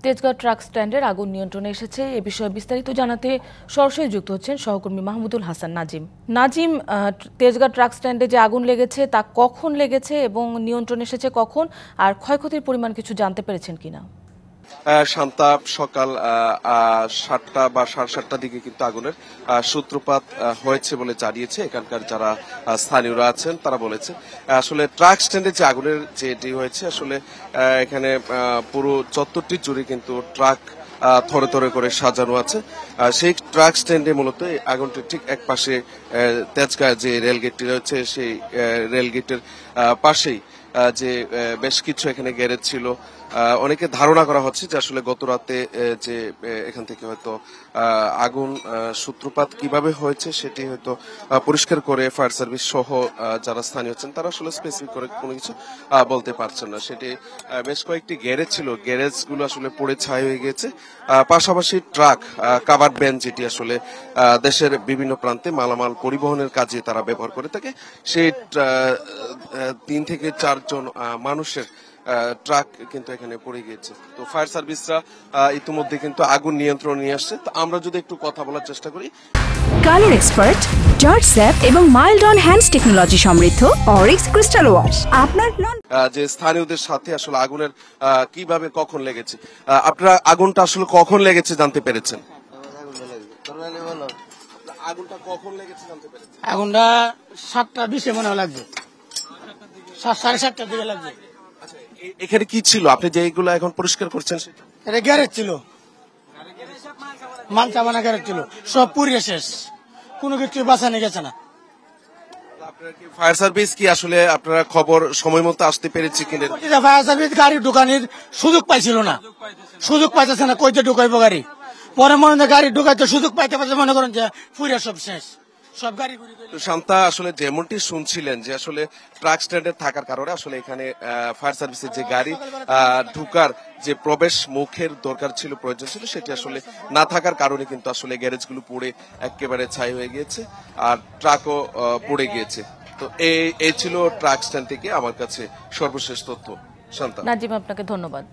Tejgaon truck স্ট্যান্ডের আগুন নিয়ন্ত্রণে এসেছে। এ বিষয়ে বিস্তারিত জানাতে সরাসরি যুক্ত হচ্ছেন সহকর্মী মাহমুদুল হাসান নাজিম। নাজিম, তেজগাঁও ট্রাক স্ট্যান্ডে যে আগুন লেগেছে তা কখন লেগেছে এবং নিয়ন্ত্রণে এসেছে কখন, আর ক্ষয়ক্ষতির পরিমাণ কিছু জানতে পেরেছেন কিনা? শান্তা, সকাল 7টা বা 7:30টার দিকে কিন্তু আগুনের সূত্রপাত হয়েছে বলে জানিয়েছে এখানকার যারা স্থানীয়রা আছেন। তারা বলেছে আসলে ট্রাক স্ট্যান্ডে যে আগুনের যেটি হয়েছে, আসলে এখানে পুরো চত্বরটি জুড়ে কিন্তু ট্রাক থরে থরে করে সাজানো আছে। সেই ট্রাক স্ট্যান্ডে মূলত আগুনটির ঠিক এক পাশে তেজগাঁ যে রেলগেটটি রয়েছে, সেই রেলগেটের পাশেই যে বেশ কিছু এখানে গ্যারেজ ছিল। অনেকে ধারণা করা হচ্ছে যে আসলে গত রাতে যে এখান থেকে হয়তো আগুন সূত্রপাত কিভাবে হয়েছে সেটি হয়তো পরিষ্কার করে ফায়ার সার্ভিস সহ যারা স্থানীয় আছেন তারা আসলে স্পেসিফিক করে কোনো কিছু বলতে পারছেন না। সেটি বেশ কয়েকটি গ্যারেজ ছিল, গ্যারেজ গুলো আসলে পুড়ে ছাই হয়ে গেছে। পাশাপাশি ট্রাক, কাভার্ড ভ্যান, যেটি আসলে দেশের বিভিন্ন প্রান্তে মালামাল পরিবহনের কাজে তারা ব্যবহার করে থাকে, সেই 3 থেকে 4 জন মানুষের ট্রাক কিন্তু এখানে পড়ে গিয়েছে। তো ফায়ার সার্ভিসরা ইতিমধ্যে কিন্তু আগুন নিয়ন্ত্রণ নিয়ে আসছে। তো আমরা যদি একটু কথা বলার চেষ্টা করি। কালার এক্সপার্ট, জর্জ স্যাপ এবং মাইল্ড অন হ্যান্ডস টেকনোলজি সমৃদ্ধ অরিক্স ক্রিস্টাল ওয়াশ আপনার যে স্থানীয়দের সাথে আসলে আগুনের কিভাবে কখন লেগেছে, আপনারা আগুনটা আসলে কখন লেগেছে জানতে পেরেছেন? আগুনটা কখন লেগেছে জানতে পেরেছেন? আগুনটা 7:20 মনে হয় লাগছে, 7:30টার দিকে লাগছে। এখানে কি ছিল আপনি যেগুলো এখন পরিষ্কার করছেন? এটা গ্যারেজ ছিল, মাল চাবানা গ্যারেজ ছিল, সব পুড়িয়ে শেষ, কোনো কিছু বাঁচানো গেছে না। ফায়ার সার্ভিস কি আসলে আপনারা খবর সময় মতো আসতে পেরেছে কিনা? ফায়ার সার্ভিস গাড়ি ঢুকানির সুযোগ পাইছিল না, সুযোগ পাইতেছে না, কইতে ঢুকাইবো গাড়ি, পরে মনে হয় গাড়ি ঢুকাইতে সুযোগ পাইতে পারছে, মনে করেন যে পুড়িয়ে সব শেষ, সব গাড়ি। শান্তা, আসলে যেমনটি শুনছিলেন যে আসলে ট্রাক স্ট্যান্ডে থাকার কারণে আসলে এখানে ফায়ার সার্ভিসের যে গাড়ি ঢুকার যে প্রবেশ মুখের দরকার ছিল, প্রয়োজন ছিল, সেটি আসলে না থাকার কারণে কিন্তু আসলে গ্যারেজগুলো পুড়ে একেবারে ছাই হয়ে গিয়েছে আর ট্রাকও পুড়ে গিয়েছে। তো এই ছিল ট্রাক স্ট্যান্ড থেকে আমার কাছে সর্বশেষ তথ্য। শান্তা। নাজিম, আপনাকে ধন্যবাদ।